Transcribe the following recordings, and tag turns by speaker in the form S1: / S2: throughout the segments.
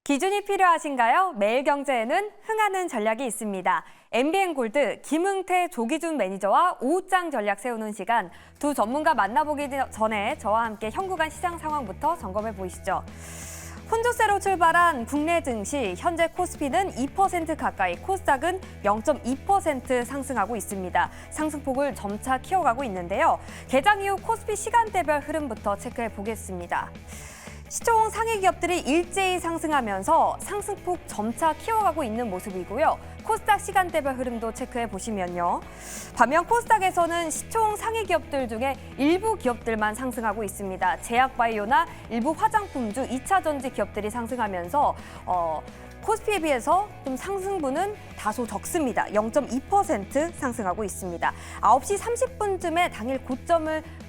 S1: 기준이 필요하신가요? 매일경제에는 흥하는 전략이 있습니다. MBN골드 김흥태 조기준 매니저와 오후장 전략 세우는 시간, 두 전문가 만나보기 전에 저와 함께 현구간 시장 상황부터 점검해 보시죠. 혼조세로 출발한 국내 증시, 현재 코스피는 2% 가까이, 코스닥은 0.2% 상승하고 있습니다. 상승폭을 점차 키워가고 있는데요. 개장 이후 코스피 시간대별 흐름부터 체크해 보겠습니다. 시총 상위 기업들이 일제히 상승하면서 상승폭 점차 키워가고 있는 모습이고요. 코스닥 시간대별 흐름도 체크해 보시면요. 반면 코스닥에서는 시총 상위 기업들 중에 일부 기업들만 상승하고 있습니다. 제약바이오나 일부 화장품주, 2차 전지 기업들이 상승하면서 코스피에 비해서 좀 상승분은 다소 적습니다. 0.2% 상승하고 있습니다. 9시 30분쯤에 당일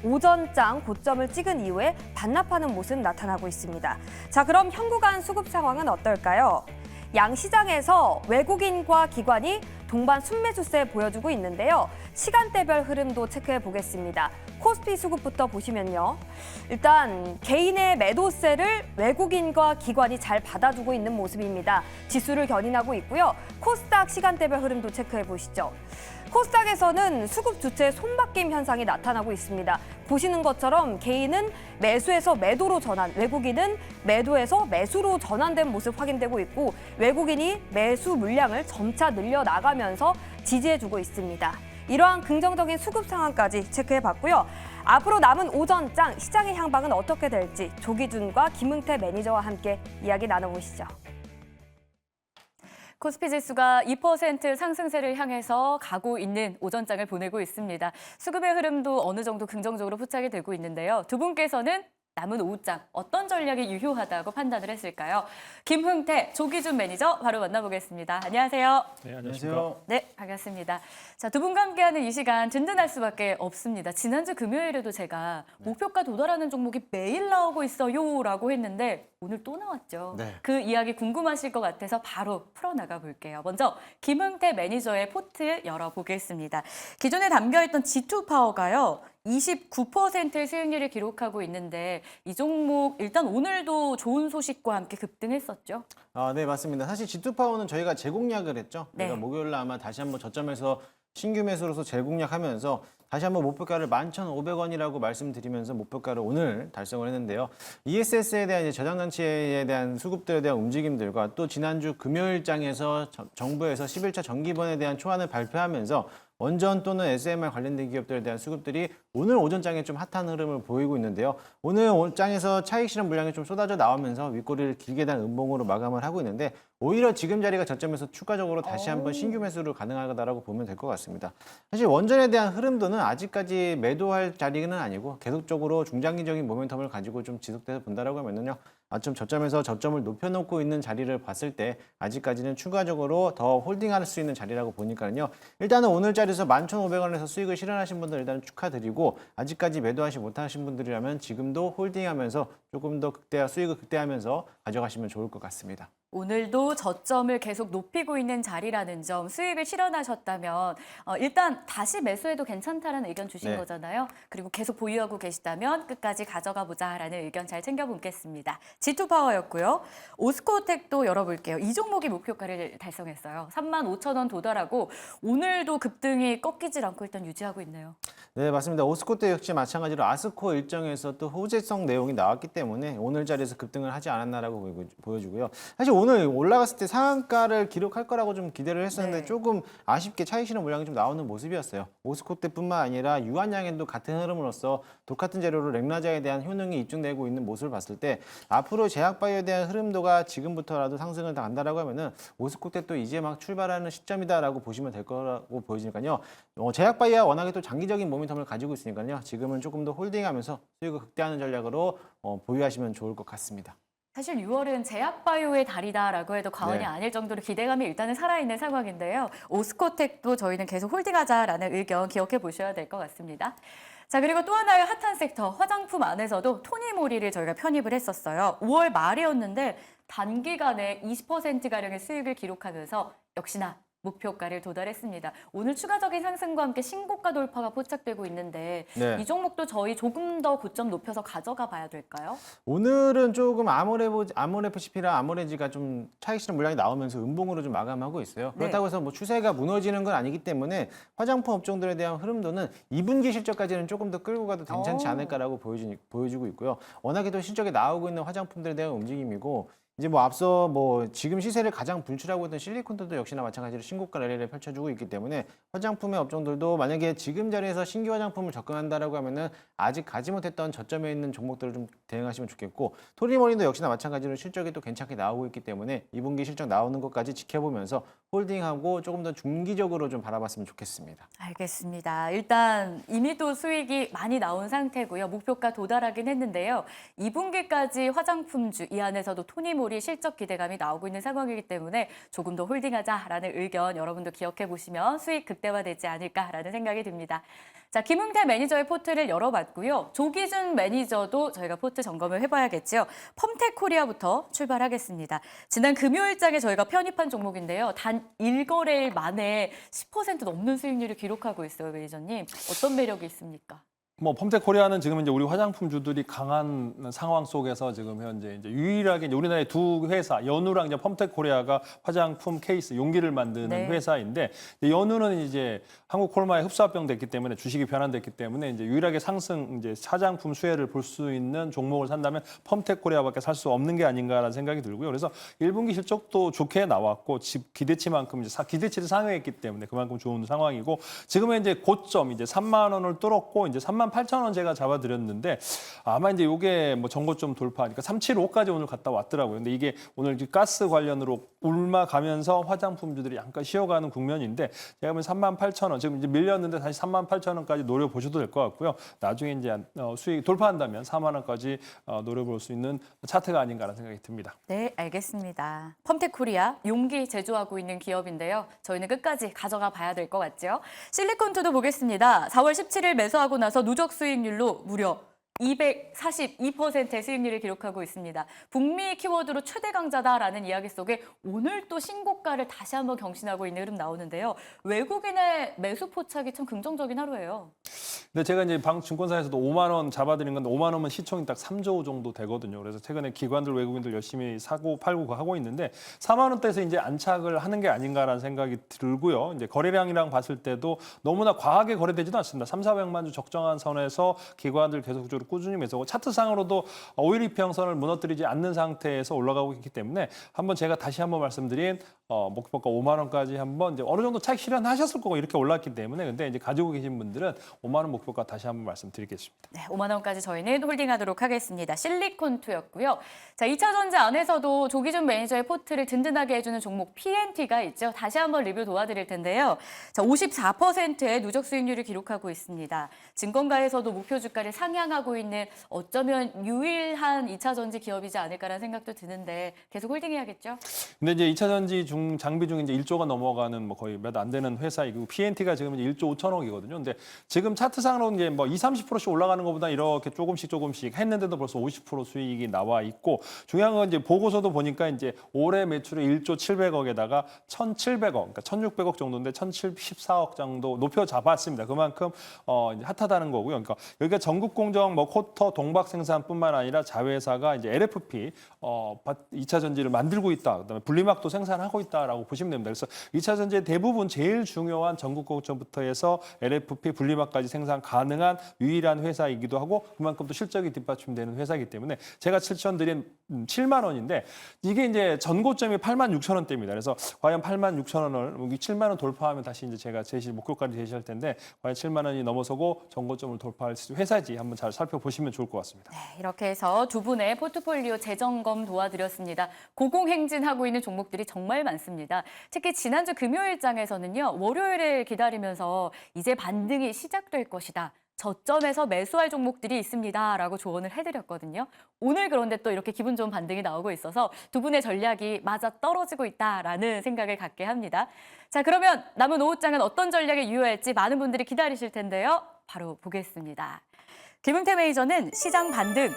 S1: 오전장 고점을 찍은 이후에 반납하는 모습 나타나고 있습니다. 자, 그럼 현구간 수급 상황은 어떨까요? 양 시장에서 외국인과 기관이 동반 순매수세 보여주고 있는데요. 시간대별 흐름도 체크해 보겠습니다. 코스피 수급부터 보시면요. 일단 개인의 매도세를 외국인과 기관이 잘 받아주고 있는 모습입니다. 지수를 견인하고 있고요. 코스닥 시간대별 흐름도 체크해 보시죠. 코스닥에서는 수급 주체의 손바뀜 현상이 나타나고 있습니다. 보시는 것처럼 개인은 매수에서 매도로 전환, 외국인은 매도에서 매수로 전환된 모습 확인되고 있고, 외국인이 매수 물량을 점차 늘려나가면서 지지해주고 있습니다. 이러한 긍정적인 수급 상황까지 체크해봤고요. 앞으로 남은 오전장 시장의 향방은 어떻게 될지 조기준과 김흥태 매니저와 함께 이야기 나눠보시죠.
S2: 코스피 지수가 2% 상승세를 향해서 가고 있는 오전장을 보내고 있습니다. 수급의 흐름도 어느 정도 긍정적으로 포착이 되고 있는데요. 두 분께서는 남은 오후장 어떤 전략이 유효하다고 판단을 했을까요? 김흥태, 조기준 매니저 바로 만나보겠습니다. 안녕하세요.
S3: 네, 안녕하세요.
S2: 네, 반갑습니다. 자, 두 분과 함께하는 이 시간 든든할 수밖에 없습니다. 지난주 금요일에도 제가 목표가 도달하는 종목이 매일 나오고 있어요라고 했는데 오늘 또 나왔죠.
S3: 네.
S2: 그 이야기 궁금하실 것 같아서 바로 풀어나가 볼게요. 먼저 김흥태 매니저의 포트 열어보겠습니다. 기존에 담겨있던 G2파워가요. 29%의 수익률을 기록하고 있는데 이 종목 일단 오늘도 좋은 소식과 함께 급등했었죠.
S3: 네, 맞습니다. 사실 G2파워는 저희가 재공략을 했죠.
S2: 네.
S3: 그러니까 목요일 날 아마 다시 한번 저점에서 신규 매수로서 재공략하면서 다시 한번 목표가를 11,500원이라고 말씀드리면서 목표가를 오늘 달성을 했는데요. ESS에 대한 이제 저장장치에 대한 수급들에 대한 움직임들과 또 지난주 금요일장에서 정부에서 11차 정기본에 대한 초안을 발표하면서 원전 또는 SMR 관련된 기업들에 대한 수급들이 오늘 오전장에 좀 핫한 흐름을 보이고 있는데요. 오늘 장에서 차익 실현 물량이 좀 쏟아져 나오면서 윗꼬리를 길게 단 음봉으로 마감을 하고 있는데 오히려 지금 자리가 저점에서 추가적으로 다시 한번 신규 매수를 가능하다라고 보면 될 것 같습니다. 사실 원전에 대한 흐름도는 아직까지 매도할 자리는 아니고 계속적으로 중장기적인 모멘텀을 가지고 좀 지속돼서 본다라고 하면은요. 좀 저점에서 저점을 높여놓고 있는 자리를 봤을 때 아직까지는 추가적으로 더 홀딩할 수 있는 자리라고 보니까요. 일단은 오늘 자리에서 11,500원에서 수익을 실현하신 분들 일단 축하드리고 아직까지 매도하지 못하신 분들이라면 지금도 홀딩하면서 조금 더 수익을 극대화하면서 가져가시면 좋을 것 같습니다.
S2: 오늘도 저점을 계속 높이고 있는 자리라는 점, 수익을 실현하셨다면 일단 다시 매수해도 괜찮다라는 의견 주신
S3: 네.
S2: 거잖아요. 그리고 계속 보유하고 계시다면 끝까지 가져가 보자라는 의견 잘 챙겨보겠습니다. G2파워였고요. 오스코텍도 열어볼게요. 이 종목이 목표가를 달성했어요. 35,000원 도달하고 오늘도 급등이 꺾이질 않고 일단 유지하고 있네요.
S3: 네, 맞습니다. 오스코텍 역시 마찬가지로 아스코 일정에서 또 호재성 내용이 나왔기 때문에 오늘 자리에서 급등을 하지 않았나라고 보여주고요. 사실 오늘 올라갔을 때 상한가를 기록할 거라고 좀 기대를 했었는데
S2: 네.
S3: 조금 아쉽게 차익 실현 물량이 좀 나오는 모습이었어요. 오스코텍뿐만 아니라 유한양행도 같은 흐름으로서 똑같은 재료로 렉나자에 대한 효능이 입증되고 있는 모습을 봤을 때 앞으로 제약바이오에 대한 흐름도가 지금부터라도 상승을 간다라고 하면은 오스코텍도 이제 막 출발하는 시점이다라고 보시면 될 거라고 보이니까요. 제약바이오가 워낙에 또 장기적인 모멘텀을 가지고 있으니까요. 지금은 조금 더 홀딩하면서 수익을 극대화하는 전략으로 보유하시면 좋을 것 같습니다.
S2: 사실 6월은 제약바이오의 달이다라고 해도 과언이
S3: 네.
S2: 아닐 정도로 기대감이 일단은 살아있는 상황인데요. 오스코텍도 저희는 계속 홀딩하자라는 의견 기억해 보셔야 될 것 같습니다. 자, 그리고 또 하나의 핫한 섹터, 화장품 안에서도 토니모리를 저희가 편입을 했었어요. 5월 말이었는데 단기간에 20%가량의 수익을 기록하면서 역시나 목표가를 도달했습니다. 오늘 추가적인 상승과 함께 신고가 돌파가 포착되고 있는데
S3: 네.
S2: 이 종목도 저희 조금 더 고점 높여서 가져가 봐야 될까요?
S3: 오늘은 조금 아모레프CP랑 아모레지가 좀 차익 실현 물량이 나오면서 음봉으로 좀 마감하고 있어요.
S2: 네.
S3: 그렇다고 해서 뭐 추세가 무너지는 건 아니기 때문에 화장품 업종들에 대한 흐름도는 2분기 실적까지는 조금 더 끌고 가도 괜찮지 않을까라고 보여주고 있고요. 워낙에 또 실적이 나오고 있는 화장품들에 대한 움직임이고 이제 뭐 앞서 뭐 지금 시세를 가장 분출하고 있던 실리콘들도 역시나 마찬가지로 신고가 랠리를 펼쳐주고 있기 때문에 화장품의 업종들도 만약에 지금 자리에서 신규 화장품을 접근한다라고 하면은 아직 가지 못했던 저점에 있는 종목들을 좀 대응하시면 좋겠고 토리모린도 역시나 마찬가지로 실적이 또 괜찮게 나오고 있기 때문에 2분기 실적 나오는 것까지 지켜보면서 홀딩하고 조금 더 중기적으로 좀 바라봤으면 좋겠습니다.
S2: 알겠습니다. 일단 이미 또 수익이 많이 나온 상태고요. 목표가 도달하긴 했는데요. 2분기까지 화장품주 이 안에서도 토니모리 실적 기대감이 나오고 있는 상황이기 때문에 조금 더 홀딩하자라는 의견 여러분도 기억해 보시면 수익 극대화되지 않을까라는 생각이 듭니다. 자, 김웅태 매니저의 포트를 열어봤고요. 조기준 매니저도 저희가 포트 점검을 해봐야겠죠. 펌텍코리아부터 출발하겠습니다. 지난 금요일장에 저희가 편입한 종목인데요. 단 1거래일 만에 10% 넘는 수익률을 기록하고 있어요, 매니저님. 어떤 매력이 있습니까?
S4: 뭐 펌텍코리아는 지금 이제 우리 화장품주들이 강한 상황 속에서 지금 현재 이제 유일하게 이제 우리나라의 두 회사 연우랑 이제 펌텍코리아가 화장품 케이스 용기를 만드는
S2: 네.
S4: 회사인데 연우는 이제 한국 콜마에 흡수합병 됐기 때문에 주식이 변환됐기 때문에 이제 유일하게 상승 이제 화장품 수혜를 볼 수 있는 종목을 산다면 펌텍코리아밖에 살 수 없는 게 아닌가라는 생각이 들고요. 그래서 1분기 실적도 좋게 나왔고 기대치만큼 이제 기대치를 상회했기 때문에 그만큼 좋은 상황이고 지금은 이제 고점 이제 3만 원을 뚫었고 이제 3만 8천 원 제가 잡아드렸는데 아마 이제 이게 뭐 전고점 돌파하니까 375까지 오늘 갔다 왔더라고요. 근데 이게 오늘 이제 가스 관련으로 올라가면서 화장품주들이 약간 쉬어가는 국면인데 제가 보면 3만 8천 원 지금 이제 밀렸는데 다시 3만 8천 원까지 노려보셔도 될 것 같고요. 나중에 이제 수익 돌파한다면 4만 원까지 노려볼 수 있는 차트가 아닌가라는 생각이 듭니다.
S2: 네, 알겠습니다. 펌텍코리아 용기 제조하고 있는 기업인데요. 저희는 끝까지 가져가 봐야 될 것 같죠. 실리콘투도 보겠습니다. 4월 17일 매수하고 나서 누적 수익률로 무려 242%의 수익률을 기록하고 있습니다. 북미 키워드로 최대 강자다라는 이야기 속에 오늘 또 신고가를 다시 한번 경신하고 있는 흐름 나오는데요. 외국인의 매수 포착이 참 긍정적인 하루예요.
S4: 근데 제가 이제 증권사에서도 5만 원 잡아드린 건데 5만 원은 시총이 딱 3조 정도 되거든요. 그래서 최근에 기관들 외국인들 열심히 사고 팔고 하고 있는데 4만 원대에서 이제 안착을 하는 게 아닌가라는 생각이 들고요. 이제 거래량이랑 봤을 때도 너무나 과하게 거래되지도 않습니다. 3,400만 주 적정한 선에서 기관들 계속적으로 꾸준히 매수하고 차트상으로도 5일 이평선을 무너뜨리지 않는 상태에서 올라가고 있기 때문에 한번 제가 다시 한번 말씀드린 목표가 5만 원까지 한번 이제 어느 정도 차익 실현하셨을 거고 이렇게 올랐기 때문에 근데 이제 가지고 계신 분들은 5만 원 목표가 다시 한번 말씀드리겠습니다.
S2: 네, 5만 원까지 저희는 홀딩하도록 하겠습니다. 실리콘투였고요. 자, 2차전지 안에서도 조기준 매니저의 포트를 든든하게 해주는 종목 PNT가 있죠. 다시 한번 리뷰 도와드릴 텐데요. 자, 54%의 누적 수익률을 기록하고 있습니다. 증권가에서도 목표 주가를 상향하고 있는 어쩌면 유일한 2차전지 기업이지 않을까라는 생각도 드는데 계속 홀딩해야겠죠?
S4: 근데 이제 2차전지 장비 중에 이제 1조가 넘어가는 뭐 거의 몇 안 되는 회사이고 PNT가 지금 이제 1조 5천억이거든요. 근데 지금 차트상으로는 이제 뭐 20-30%씩 올라가는 것보다 이렇게 조금씩 했는데도 벌써 50% 수익이 나와 있고 중요한 건 이제 보고서도 보니까 이제 올해 매출이 1조 700억에다가 1,700억, 그러니까 1,600억 정도인데 1,014억 정도 높여 잡았습니다. 그만큼 이제 핫하다는 거고요. 그러니까 여기가 전국 공정 뭐 쿼터 동박 생산뿐만 아니라 자회사가 이제 LFP 2차 전지를 만들고 있다. 그다음에 분리막도 생산하고 있다라고 보시면 됩니다. 그래서 2차 전지의 대부분 제일 중요한 전국 공정부터 해서 LFP 분리막까지 생산 가능한 유일한 회사이기도 하고 그만큼 또 실적이 뒷받침되는 회사이기 때문에 제가 추천드린 7만 원인데 이게 이제 전고점이 8만 6천 원대입니다. 그래서 과연 8만 6천 원을 7만 원 돌파하면 다시 이제 제가 목표까지 제시할 텐데 과연 7만 원이 넘어서고 전고점을 돌파할 수 있는 회사인지 한번 잘 살펴보시면 좋을 것 같습니다.
S2: 네, 이렇게 해서 두 분의 포트폴리오 재점검 도와드렸습니다. 고공행진하고 있는 종목들이 정말 많습니다. 특히 지난주 금요일장에서는요. 월요일을 기다리면서 이제 반등이 시작될 것이다. 저점에서 매수할 종목들이 있습니다라고 조언을 해드렸거든요. 오늘 그런데 또 이렇게 기분 좋은 반등이 나오고 있어서 두 분의 전략이 맞아 떨어지고 있다라는 생각을 갖게 합니다. 자, 그러면 남은 오후장은 어떤 전략에 유효할지 많은 분들이 기다리실 텐데요. 바로 보겠습니다. 김웅태 매니저는 시장 반등,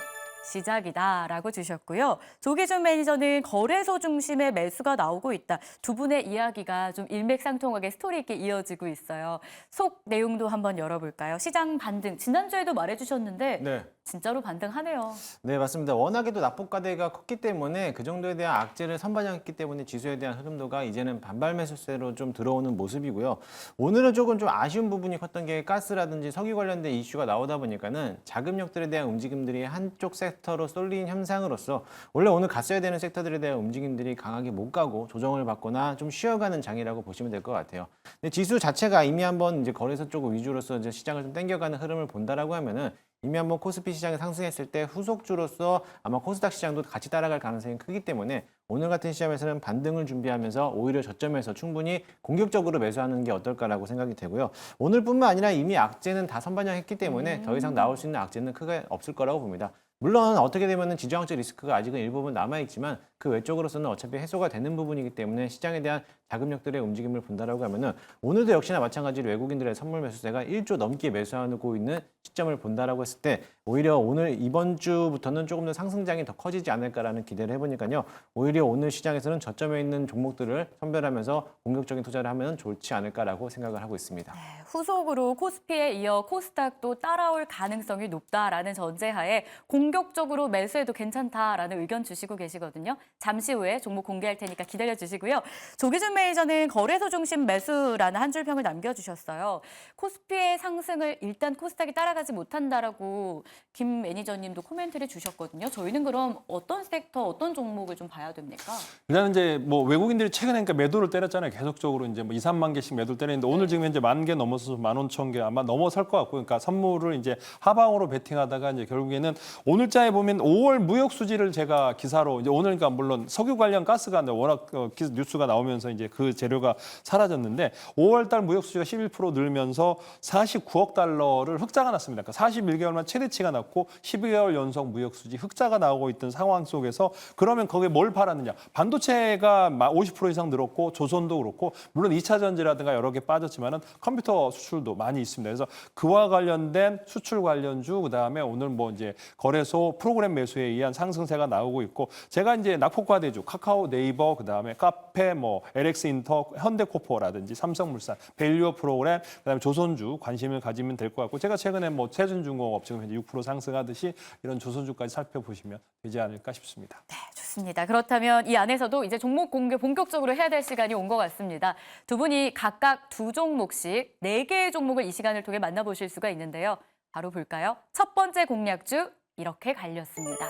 S2: 시작이다라고 주셨고요. 조기준 매니저는 거래소 중심의 매수가 나오고 있다. 두 분의 이야기가 좀 일맥상통하게 스토리 있게 이어지고 있어요. 속 내용도 한번 열어볼까요? 시장 반등, 지난주에도 말해주셨는데
S3: 네.
S2: 진짜로 반등하네요.
S3: 네, 맞습니다. 워낙에도 납폭과대가 컸기 때문에 그 정도에 대한 악재를 선반영했기 때문에 지수에 대한 흐름도가 이제는 반발 매수세로 좀 들어오는 모습이고요. 오늘은 조금 좀 아쉬운 부분이 컸던 게 가스라든지 석유 관련된 이슈가 나오다 보니까는 자금력들에 대한 움직임들이 한쪽 섹터로 쏠린 현상으로서 원래 오늘 갔어야 되는 섹터들에 대한 움직임들이 강하게 못 가고 조정을 받거나 좀 쉬어가는 장이라고 보시면 될 것 같아요. 근데 지수 자체가 이미 한번 이제 거래소 쪽 위주로서 이제 시장을 좀 땡겨가는 흐름을 본다라고 하면은 이미 한번 코스피 시장이 상승했을 때 후속주로서 아마 코스닥 시장도 같이 따라갈 가능성이 크기 때문에 오늘 같은 시점에서는 반등을 준비하면서 오히려 저점에서 충분히 공격적으로 매수하는 게 어떨까라고 생각이 되고요. 오늘뿐만 아니라 이미 악재는 다 선반영했기 때문에 더 이상 나올 수 있는 악재는 크게 없을 거라고 봅니다. 물론 어떻게 되면 지정학적 리스크가 아직은 일부분 남아있지만 그 외적으로서는 어차피 해소가 되는 부분이기 때문에 시장에 대한 자금력들의 움직임을 본다라고 하면은 오늘도 역시나 마찬가지로 외국인들의 선물 매수세가 1조 넘게 매수하고 있는 시점을 본다라고 했을 때 오히려 오늘 이번 주부터는 조금 더 상승장이 더 커지지 않을까라는 기대를 해보니까요. 오히려 오늘 시장에서는 저점에 있는 종목들을 선별하면서 공격적인 투자를 하면 좋지 않을까라고 생각을 하고 있습니다.
S2: 후속으로 코스피에 이어 코스닥도 따라올 가능성이 높다라는 전제하에 공격적으로 매수해도 괜찮다라는 의견 주시고 계시거든요. 잠시 후에 종목 공개할 테니까 기다려 주시고요. 조기준 매니저는 거래소 중심 매수라는 한 줄 평을 남겨주셨어요. 코스피의 상승을 일단 코스닥이 따라가지 못한다라고 김 매니저님도 코멘트를 주셨거든요. 저희는 그럼 어떤 섹터, 어떤 종목을 좀 봐야 됩니까?
S4: 일단 이제 뭐 외국인들이 최근에 그러니까 매도를 때렸잖아요. 계속적으로 이제 뭐 2, 3만 개씩 매도를 때리는데 오늘 지금 현재 10,000개 넘어서 15,000개 아마 넘어설 것 같고, 그러니까 선물을 이제 하방으로 베팅하다가 이제 결국에는 오늘자에 보면 5월 무역 수지를 제가 기사로 이제 오늘 그러니까 물론 석유 관련 가스가 워낙 뉴스가 나오면서 이제 그 재료가 사라졌는데 5월달 무역 수지가 11% 늘면서 49억 달러를 흑자가 났습니다. 그러니까 41개월만 최대치가 났고 12개월 연속 무역 수지 흑자가 나오고 있던 상황 속에서 그러면 거기에 뭘 팔았느냐? 반도체가 50% 이상 늘었고 조선도 그렇고 물론 2차 전지라든가 여러 개 빠졌지만은 컴퓨터 수출도 많이 있습니다. 그래서 그와 관련된 수출 관련주 그다음에 오늘 뭐 이제 거래소 프로그램 매수에 의한 상승세가 나오고 있고 제가 이제 낙폭과대주 카카오, 네이버 그다음에 카페 뭐 LX인터, 현대코퍼라든지 삼성물산, 밸류어 프로그램 그다음에 조선주 관심을 가지면 될 것 같고 제가 최근에 뭐 최준중공업 지금 현재 6% 상승하듯이 이런 조선주까지 살펴보시면 되지 않을까 싶습니다.
S2: 네, 좋습니다. 그렇다면 이 안에서도 이제 종목 공개 본격적으로 해야 될 시간이 온 것 같습니다. 두 분이 각각 2종목씩 4개의 종목을 이 시간을 통해 만나보실 수가 있는데요. 바로 볼까요? 첫 번째 공략주 이렇게 갈렸습니다.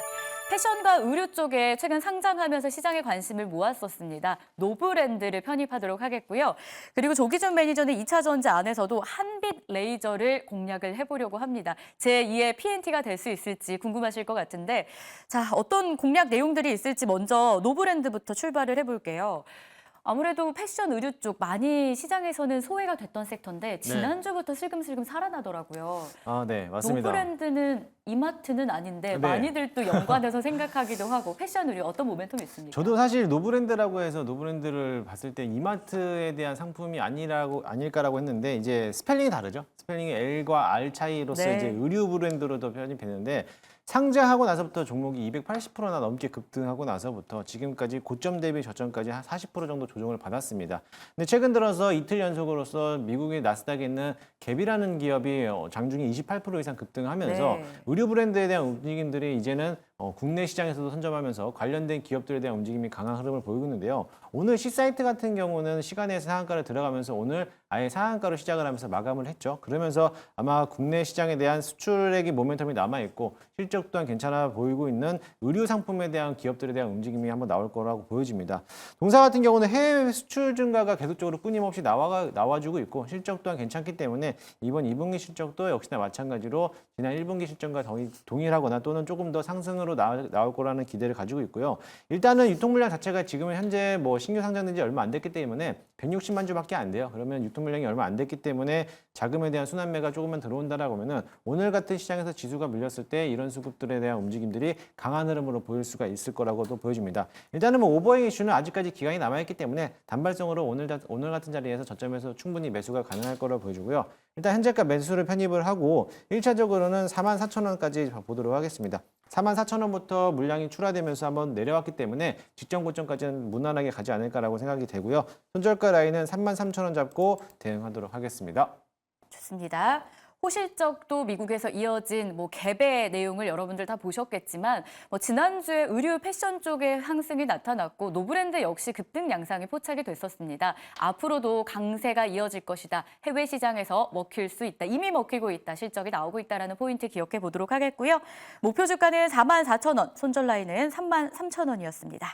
S2: 패션과 의류 쪽에 최근 상장하면서 시장의 관심을 모았었습니다. 노브랜드를 편입하도록 하겠고요. 그리고 조기준 매니저는 2차 전지 안에서도 한빛 레이저를 공략을 해보려고 합니다. 제2의 PNT가 될 수 있을지 궁금하실 것 같은데 자, 어떤 공략 내용들이 있을지 먼저 노브랜드부터 출발을 해볼게요. 아무래도 패션 의류 쪽 많이 시장에서는 소외가 됐던 섹터인데 지난주부터 슬금슬금 살아나더라고요.
S3: 아, 네, 맞습니다.
S2: 노브랜드는 이마트는 아닌데
S3: 네.
S2: 많이들 또 연관해서 생각하기도 하고 패션 의류 어떤 모멘텀이 있습니까?
S3: 저도 사실 노브랜드라고 해서 노브랜드를 봤을 때 이마트에 대한 상품이 아닐까라고 했는데 이제 스펠링이 다르죠. 스펠링이 L과 R 차이로서
S2: 네.
S3: 이제 의류 브랜드로 더 편입했는데 상장하고 나서부터 종목이 280%나 넘게 급등하고 나서부터 지금까지 고점 대비 저점까지 한 40% 정도 조정을 받았습니다. 근데 최근 들어서 이틀 연속으로서 미국의 나스닥에 있는 갭이라는 기업이 장중에 28% 이상 급등하면서
S2: 네.
S3: 의류 브랜드에 대한 움직임들이 이제는 국내 시장에서도 선점하면서 관련된 기업들에 대한 움직임이 강한 흐름을 보이고 있는데요. 오늘 C사이트 같은 경우는 시간에서 상한가를 들어가면서 오늘 아예 상한가로 시작을 하면서 마감을 했죠. 그러면서 아마 국내 시장에 대한 수출액이 모멘텀이 남아있고 실적 또한 괜찮아 보이고 있는 의류 상품에 대한 기업들에 대한 움직임이 한번 나올 거라고 보여집니다. 동사 같은 경우는 해외 수출 증가가 계속적으로 끊임없이 나와주고 있고 실적 또한 괜찮기 때문에 이번 2분기 실적도 역시나 마찬가지로 지난 1분기 실적과 동일하거나 또는 조금 더 상승으로 나올 거라는 기대를 가지고 있고요. 일단은 유통 물량 자체가 지금은 현재 뭐 신규 상장된 지 얼마 안 됐기 때문에 160만 주밖에 안 돼요. 그러면 유통 물량이 얼마 안 됐기 때문에 자금에 대한 순환매가 조금만 들어온다라고 하면은 오늘 같은 시장에서 지수가 밀렸을 때 이런 수급들에 대한 움직임들이 강한 흐름으로 보일 수가 있을 거라고도 보여집니다. 일단은 뭐 오버행 이슈는 아직까지 기간이 남아있기 때문에 단발성으로 오늘 같은 자리에서 저점에서 충분히 매수가 가능할 거라고 보여지고요. 일단 현재가 매수를 편입을 하고 1차적으로는 44,000원까지 보도록 하겠습니다. 44,000원부터 물량이 출하되면서 한번 내려왔기 때문에 직전 고점까지는 무난하게 가지 않을까라고 생각이 되고요. 손절가 라인은 33,000원 잡고 대응하도록 하겠습니다.
S2: 좋습니다. 호실적도 미국에서 이어진 갭의 내용을 여러분들 다 보셨겠지만 지난주에 의류 패션 쪽에 상승이 나타났고 노브랜드 역시 급등 양상이 포착이 됐었습니다. 앞으로도 강세가 이어질 것이다. 해외 시장에서 먹힐 수 있다. 이미 먹히고 있다. 실적이 나오고 있다는 포인트 기억해 보도록 하겠고요. 목표 주가는 44,000원, 손절 라인은 33,000원이었습니다.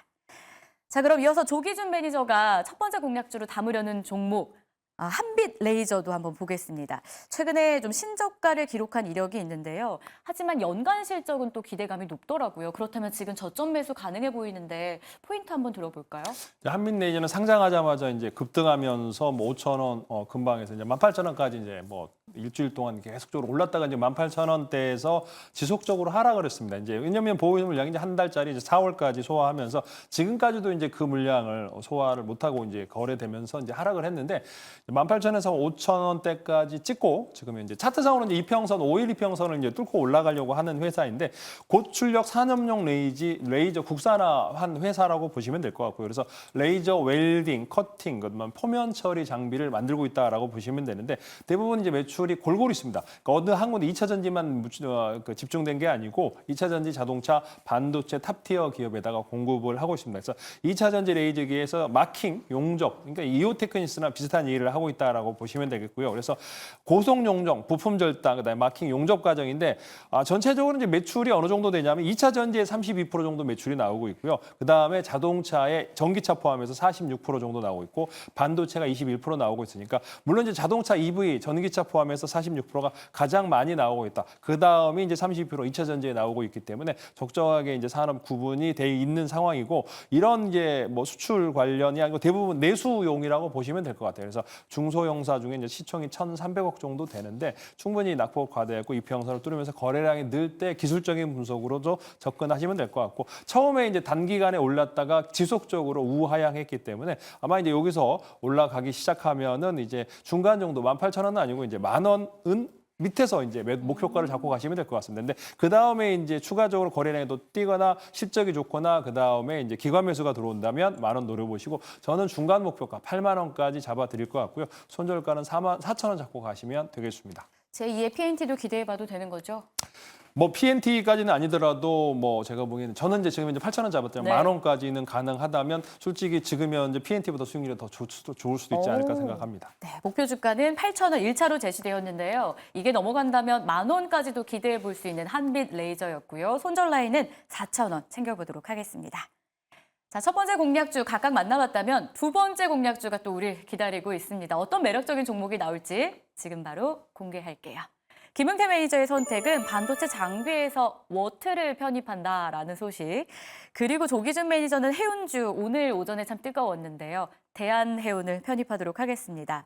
S2: 자, 그럼 이어서 조기준 매니저가 첫 번째 공략주로 담으려는 종목 한빛 레이저도 한번 보겠습니다. 최근에 좀 신저가를 기록한 이력이 있는데요. 하지만 연간 실적은 또 기대감이 높더라고요. 그렇다면 지금 저점 매수 가능해 보이는데 포인트 한번 들어볼까요?
S4: 한빛 레이저는 상장하자마자 이제 급등하면서 5,000원 근방에서 이제 18,000원까지 이제 일주일 동안 계속적으로 올랐다가 이제 18,000원대에서 지속적으로 하락을 했습니다. 이제 왜냐면 보유 물량이 이제 한 달짜리 이제 4월까지 소화하면서 지금까지도 이제 그 물량을 소화를 못하고 이제 거래되면서 이제 하락을 했는데 18,000원에서 5,000원대까지 찍고 지금 이제 차트상으로 이제 이평선 5일 이평선을 이제 뚫고 올라가려고 하는 회사인데 고출력 산업용 레이저 국산화한 회사라고 보시면 될 것 같고요. 그래서 레이저 웰딩, 커팅, 표면 처리 장비를 만들고 있다라고 보시면 되는데 대부분 이제 매출이 골고루 있습니다. 그러니까 어느 한 군데 2차 전지만 집중된 게 아니고 2차 전지 자동차, 반도체 탑티어 기업에다가 공급을 하고 있습니다. 그래서 2차 전지 레이저기에서 마킹, 용접, 그러니까 이오 테크니스나 비슷한 일을 하고 있다라고 보시면 되겠고요. 그래서 고속 용접, 부품 절단, 그다음에 마킹, 용접 과정인데 전체적으로 이제 매출이 어느 정도 되냐면 2차 전지에 32% 정도 매출이 나오고 있고요. 그다음에 자동차에 전기차 포함해서 46% 정도 나오고 있고 반도체가 21% 나오고 있으니까 물론 이제 자동차 EV, 전기차 포함해서 46%가 가장 많이 나오고 있다. 그다음에 이제 32% 2차 전지에 나오고 있기 때문에 적정하게 이제 산업 구분이 돼 있는 상황이고 이런 이제 수출 관련이 아니고 대부분 내수용이라고 보시면 될 것 같아요. 그래서 중소형사 중에 이제 시총이 1,300억 정도 되는데 충분히 낙폭 과대했고 이평선을 뚫으면서 거래량이 늘 때 기술적인 분석으로도 접근하시면 될 것 같고 처음에 이제 단기간에 올랐다가 지속적으로 우하향했기 때문에 아마 이제 여기서 올라가기 시작하면은 이제 중간 정도 18,000원은 아니고 이제 10,000원은 밑에서 이제 목표가를 잡고 가시면 될 것 같습니다. 근데 그 다음에 이제 추가적으로 거래량이 더 뛰거나 실적이 좋거나 그 다음에 이제 기관 매수가 들어온다면 10,000원 노려보시고 저는 중간 목표가 80,000원까지 잡아드릴 것 같고요. 손절가는 44,000원 잡고 가시면 되겠습니다.
S2: 제2의 PNT도 기대해봐도 되는 거죠?
S4: PNT까지는 아니더라도 제가 보기에는 저는 이제 지금 이제 8,000원 잡았다면
S2: 네.
S4: 10,000원까지는 가능하다면 솔직히 지금은 이제 PNT보다 수익률이 더 좋을 수도 있지 않을까 생각합니다.
S2: 네, 목표 주가는 8,000원 1차로 제시되었는데요. 이게 넘어간다면 10,000원까지도 기대해 볼 수 있는 한빛 레이저였고요. 손절 라인은 4,000원 챙겨보도록 하겠습니다. 자, 첫 번째 공략주 각각 만나봤다면 두 번째 공략주가 또 우리 기다리고 있습니다. 어떤 매력적인 종목이 나올지 지금 바로 공개할게요. 김은태 매니저의 선택은 반도체 장비에서 워트를 편입한다라는 소식. 그리고 조기준 매니저는 해운주 오늘 오전에 참 뜨거웠는데요. 대한해운을 편입하도록 하겠습니다.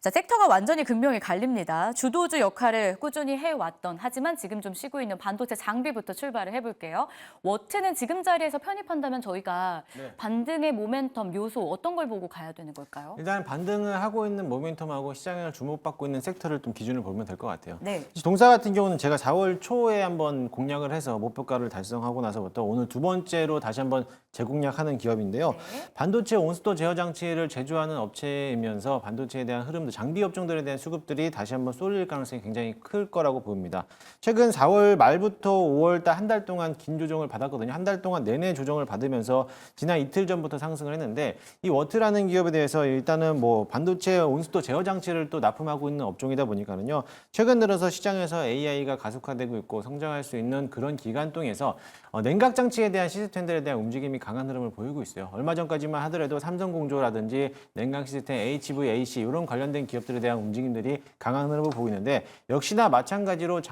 S2: 자, 섹터가 완전히 극명히 갈립니다. 주도주 역할을 꾸준히 해왔던 하지만 지금 좀 쉬고 있는 반도체 장비부터 출발을 해볼게요. 워트는 지금 자리에서 편입한다면 저희가 반등의 모멘텀 요소 어떤 걸 보고 가야 되는 걸까요?
S3: 일단 반등을 하고 있는 모멘텀하고 시장을 주목받고 있는 섹터를 좀 기준을 보면 될 것 같아요.
S2: 네.
S3: 동사 같은 경우는 제가 4월 초에 한번 공략을 해서 목표가를 달성하고 나서부터 오늘 두 번째로 다시 한번 재공략하는 기업인데요.
S2: 네.
S3: 반도체 온스토어 제어 장치를 제조하는 업체이면서 반도체에 대한 흐름도 장비 업종들에 대한 수급들이 다시 한번 쏠릴 가능성이 굉장히 클 거라고 보입니다. 최근 4월 말부터 5월 달 한 달 동안 긴 조정을 받았거든요. 한 달 동안 내내 조정을 받으면서 지난 이틀 전부터 상승을 했는데 이 워트라는 기업에 대해서 일단은 반도체 온스토어 제어 장치를 또 납품하고 있는 업종이다 보니까는요. 최근 들어서 시장에서 AI가 가속화되고 있고 성장할 수 있는 그런 기간 동에서 냉각 장치에 대한 시스템들에 대한 움직임이 강한 흐름을 보이고 있어요. 얼마 전까지만 하더라도 삼성공조라든지 냉각 시스템, HVAC 이런 관련된 기업들에 대한 움직임들이 강한 흐름을 보이는데 역시나 마찬가지로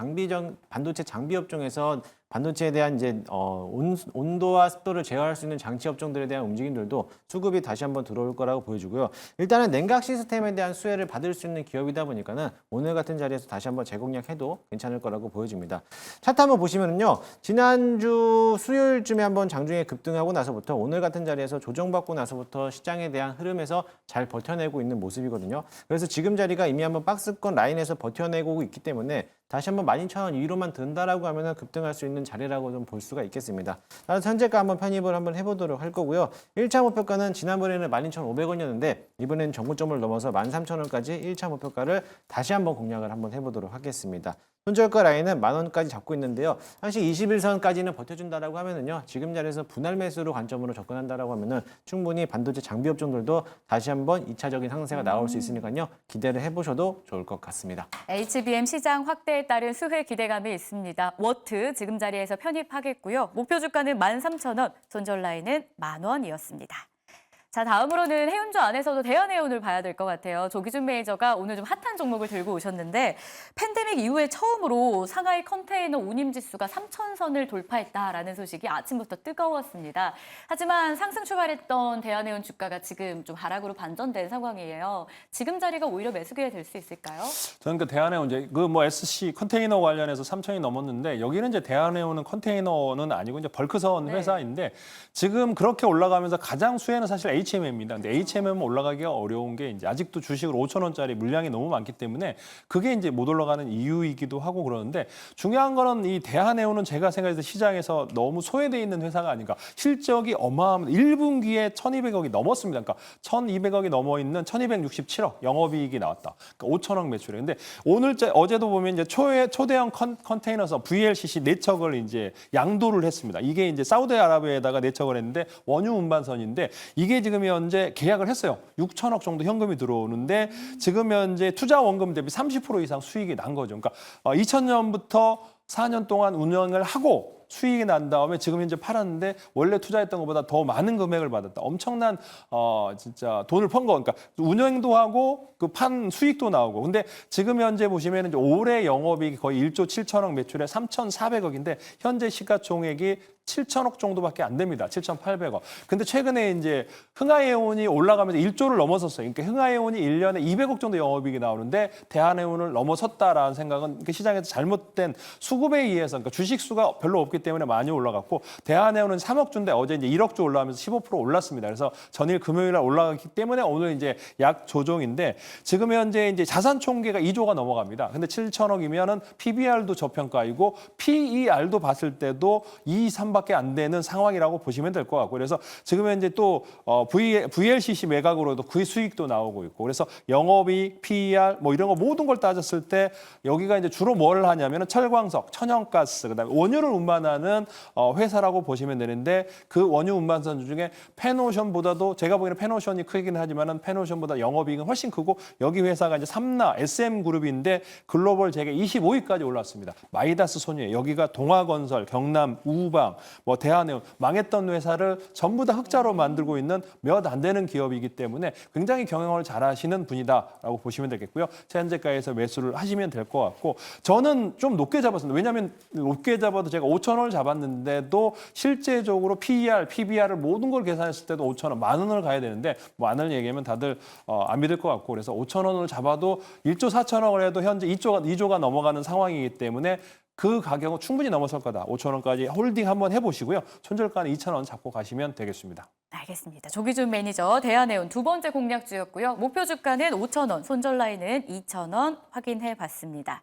S3: 반도체 장비 업종에서 반도체에 대한 이제 온도와 습도를 제어할 수 있는 장치 업종들에 대한 움직임들도 수급이 다시 한번 들어올 거라고 보여지고요. 일단은 냉각 시스템에 대한 수혜를 받을 수 있는 기업이다 보니까는 오늘 같은 자리에서 다시 한번 재공략해도 괜찮을 거라고 보여집니다. 차트 한번 보시면은요. 지난주 수요일쯤에 한번 장중에 급등하고 나서부터 오늘 같은 자리에서 조정받고 나서부터 시장에 대한 흐름에서 잘 버텨내고 있는 모습이거든요. 그래서 지금 자리가 이미 한번 박스권 라인에서 버텨내고 있기 때문에 다시 한번 12,000원 위로만 든다라고 하면은 급등할 수 있는 자리라고 좀 볼 수가 있겠습니다. 따라서 현재가 한번 편입을 한번 해보도록 할 거고요. 1차 목표가는 지난번에는 12,500원이었는데 이번에는 정고점을 넘어서 13,000원까지 1차 목표가를 다시 한번 공략을 한번 해보도록 하겠습니다. 손절가 라인은 10,000원까지 잡고 있는데요. 사실 21선까지는 버텨준다라고 하면은요. 지금 자리에서 분할 매수로 관점으로 접근한다라고 하면은 충분히 반도체 장비 업종들도 다시 한번 2차적인 상승세가 나올 수 있으니까요. 기대를 해보셔도 좋을 것 같습니다.
S2: HBM 시장 확대에 따른 수혜 기대감이 있습니다. 워트 지금 자리에서 편입하겠고요. 목표 주가는 13,000원, 손절 라인은 10,000원이었습니다. 자, 다음으로는 해운조 안에서도 대한해운을 봐야 될 것 같아요. 조기준 매니저가 오늘 좀 핫한 종목을 들고 오셨는데 팬데믹 이후에 처음으로 상하이 컨테이너 운임지수가 3,000선을 돌파했다라는 소식이 아침부터 뜨거웠습니다. 하지만 상승 출발했던 대한해운 주가가 지금 좀 하락으로 반전된 상황이에요. 지금 자리가 오히려 매수 기회 될 수 있을까요?
S4: 저는 그 대한해운 이제 그 뭐 SC 컨테이너 관련해서 3,000이 넘었는데 여기는 이제 대한해운은 컨테이너는 아니고 이제 벌크선
S2: 네.
S4: 회사인데 지금 그렇게 올라가면서 가장 수혜는 사실 HMM입니다. 근데 HMM은 올라가기가 어려운 게 이제 아직도 주식으로 5,000원짜리 물량이 너무 많기 때문에 그게 이제 못 올라가는 이유이기도 하고 그러는데 중요한 거는 이 대한해운은 제가 생각해서 시장에서 너무 소외돼 있는 회사가 아닌가. 실적이 어마어마합니다. 1분기에 1,200억이 넘었습니다. 그러니까 1,200억이 넘어 있는 1,267억 영업이익이 나왔다. 그러니까 5,000억 매출에. 근데 어제도 보면 이제 초대형 컨테이너선 VLCC 4척을 이제 양도를 했습니다. 이게 이제 사우디아라비아에다가 4척을 했는데 원유 운반선인데 이게 지금 현재 계약을 했어요. 6,000억 정도 현금이 들어오는데 지금 현재 투자 원금 대비 30% 이상 수익이 난 거죠. 그러니까 2000년부터 4년 동안 운영을 하고 수익이 난 다음에 지금 현재 팔았는데 원래 투자했던 것보다 더 많은 금액을 받았다. 엄청난 진짜 돈을 펀 거. 그러니까 운영도 하고 그 판 수익도 나오고. 근데 지금 현재 보시면 이제 올해 영업이익이 거의 1조 7천억 매출에 3,400억인데 현재 시가총액이 7천억 정도밖에 안 됩니다. 7,800억. 근데 최근에 이제 흥하해운이 올라가면서 1조를 넘어섰어요. 그러니까 흥하해운이 1년에 200억 정도 영업이익이 나오는데 대한해운을 넘어섰다라는 생각은 시장에서 잘못된 수급에 의해서 그러니까 주식 수가 별로 없기 때문에 많이 올라갔고 대한해운은 3억 주인데 어제 이제 1억조 올라가면서 15% 올랐습니다. 그래서 전일 금요일 날 올라갔기 때문에 오늘 이제 약 조정인데 지금 현재 이제 자산 총계가 2조가 넘어갑니다. 근데 7천억이면은 PBR도 저평가이고 PER도 봤을 때도 2, 3밖에 안 되는 상황이라고 보시면 될 것 같고 그래서 지금 현재 또 VLCC 매각으로도 그 수익도 나오고 있고 그래서 영업이익, PER 뭐 이런 거 모든 걸 따졌을 때 여기가 이제 주로 뭘 하냐면은 철광석, 천연가스 그다음에 원유를 운반하는 회사라고 보시면 되는데 그 원유 운반선 중에 펜오션보다도 제가 보기에는 펜오션이 크기는 하지만은 펜오션보다 영업이익은 훨씬 크고 여기 회사가 이제 삼나 SM 그룹인데 글로벌 재계 25위까지 올랐습니다. 마이다스 소유에 여기가 동아건설, 경남, 우방, 뭐 대한해운 망했던 회사를 전부 다 흑자로 만들고 있는 몇 안 되는 기업이기 때문에 굉장히 경영을 잘하시는 분이다라고 보시면 되겠고요. 현재가에서 매수를 하시면 될 것 같고 저는 좀 높게 잡았습니다. 왜냐하면 높게 잡아도 제가 5,000원을 잡았는데도 실제적으로 PER, PBR을 모든 걸 계산했을 때도 5,000원, 10,000원을 가야 되는데 뭐 안 하는 얘기하면 다들 안 믿을 것 같고 그래서 5,000원을 잡아도 1조 4천억을 해도 현재 2조가 넘어가는 상황이기 때문에 그 가격은 충분히 넘어설 거다. 5,000원까지 홀딩 한번 해보시고요. 손절가는 2,000원 잡고 가시면 되겠습니다.
S2: 알겠습니다. 조기준 매니저 대한해운 두 번째 공략주였고요. 목표 주가는 5,000원, 손절 라인은 2,000원 확인해 봤습니다.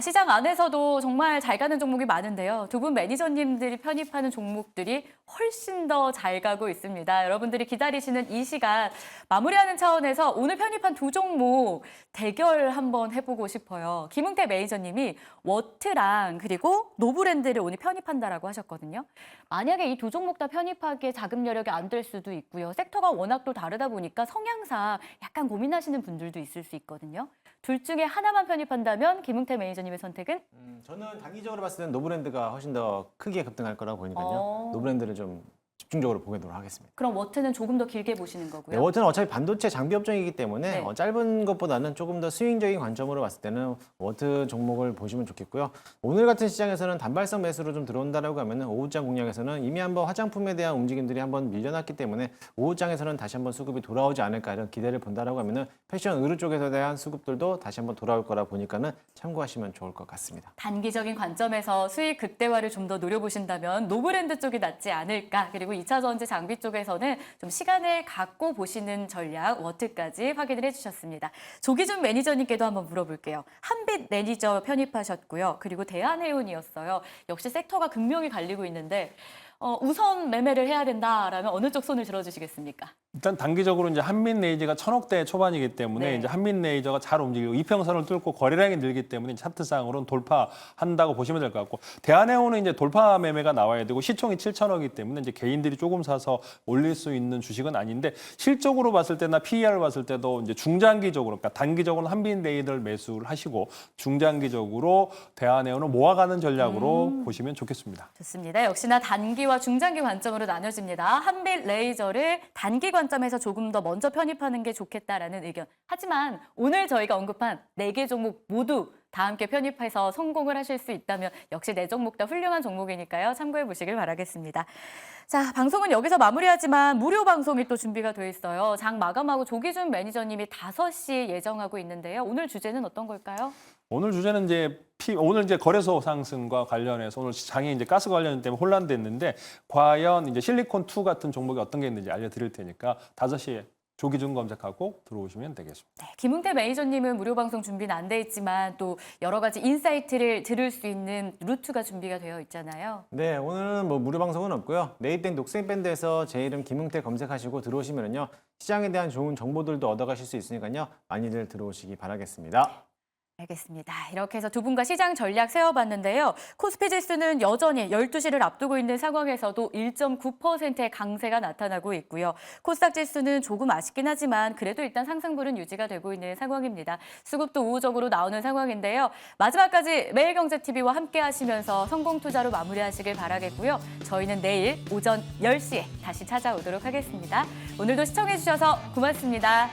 S2: 시장 안에서도 정말 잘 가는 종목이 많은데요. 두 분 매니저님들이 편입하는 종목들이 훨씬 더 잘 가고 있습니다. 여러분들이 기다리시는 이 시간 마무리하는 차원에서 오늘 편입한 두 종목 대결 한번 해보고 싶어요. 김웅태 매니저님이 워트랑 그리고 노브랜드를 오늘 편입한다라고 하셨거든요. 만약에 이 두 종목 다 편입하기에 자금 여력이 안 될 수도 있고요. 섹터가 워낙 또 다르다 보니까 성향상 약간 고민하시는 분들도 있을 수 있거든요. 둘 중에 하나만 편입한다면 김웅태 매니저님의 선택은?
S3: 저는 단기적으로 봤을 때는 노브랜드가 훨씬 더 크게 급등할 거라고 보니까요. 노브랜드를 좀 집중적으로 보도록 하겠습니다.
S2: 그럼 워트는 조금 더 길게 보시는 거고요.
S3: 네, 워트는 어차피 반도체 장비 업종이기 때문에
S2: 네.
S3: 짧은 것보다는 조금 더 스윙적인 관점으로 봤을 때는 워트 종목을 보시면 좋겠고요. 오늘 같은 시장에서는 단발성 매수로 좀 들어온다라고 하면은 오후장 공략에서는 이미 한번 화장품에 대한 움직임들이 한번 밀려났기 때문에 오후장에서는 다시 한번 수급이 돌아오지 않을까 이런 기대를 본다라고 하면은 패션 의류 쪽에서 대한 수급들도 다시 한번 돌아올 거라 보니까는 참고하시면 좋을 것 같습니다.
S2: 단기적인 관점에서 수익 극대화를 좀 더 노려보신다면 노브랜드 쪽이 낫지 않을까. 그리고 2차 전지 장비 쪽에서는 좀 시간을 갖고 보시는 전략 워트까지 확인을 해주셨습니다. 조기준 매니저님께도 한번 물어볼게요. 한빛 매니저 편입하셨고요. 그리고 대한해운이었어요. 역시 섹터가 극명히 갈리고 있는데 우선 매매를 해야 된다라면 어느 쪽 손을 들어주시겠습니까?
S4: 일단 단기적으로 이제 한빛레이저가 1,000억대 초반이기 때문에
S2: 네.
S4: 이제 한빛레이저가 잘 움직이고 이평선을 뚫고 거래량이 늘기 때문에 차트상으로는 돌파한다고 보시면 될 것 같고 대한해운은 이제 돌파 매매가 나와야 되고 시총이 7,000억이기 때문에 이제 개인들이 조금 사서 올릴 수 있는 주식은 아닌데 실적으로 봤을 때나 PER을 봤을 때도 이제 중장기적으로 그러니까 단기적으로는 한빛레이저를 매수를 하시고 중장기적으로 대한해운은 모아가는 전략으로 보시면 좋겠습니다.
S2: 좋습니다. 역시나 단기와 중장기 관점으로 나눠집니다. 한빛 레이저를 단기 관점에서 조금 더 먼저 편입하는 게 좋겠다라는 의견. 하지만 오늘 저희가 언급한 4개 종목 모두 다 함께 편입해서 성공을 하실 수 있다면 역시 4종목 다 훌륭한 종목이니까요. 참고해 보시길 바라겠습니다. 자, 방송은 여기서 마무리하지만 무료 방송이 또 준비가 돼 있어요. 장 마감하고 조기준 매니저님이 5시 예정하고 있는데요. 오늘 주제는 어떤 걸까요?
S4: 오늘 주제는 오늘 이제 거래소 상승과 관련해서 오늘 장이 이제 가스 관련 때문에 혼란됐는데 과연 이제 실리콘2 같은 종목이 어떤 게 있는지 알려드릴 테니까 5시에 조기준 검색하고 들어오시면 되겠습니다.
S2: 네, 김웅태 매니저님은 무료 방송 준비는 안 돼 있지만 또 여러 가지 인사이트를 들을 수 있는 루트가 준비가 되어 있잖아요.
S3: 네, 오늘은 뭐 무료 방송은 없고요. 네이땡 녹색 밴드에서 제 이름 김웅태 검색하시고 들어오시면요. 시장에 대한 좋은 정보들도 얻어가실 수 있으니까요. 많이들 들어오시기 바라겠습니다.
S2: 알겠습니다. 이렇게 해서 두 분과 시장 전략 세워봤는데요. 코스피 지수는 여전히 12시를 앞두고 있는 상황에서도 1.9%의 강세가 나타나고 있고요. 코스닥 지수는 조금 아쉽긴 하지만 그래도 일단 상승분은 유지가 되고 있는 상황입니다. 수급도 우호적으로 나오는 상황인데요. 마지막까지 매일경제TV와 함께 하시면서 성공투자로 마무리하시길 바라겠고요. 저희는 내일 오전 10시에 다시 찾아오도록 하겠습니다. 오늘도 시청해주셔서 고맙습니다.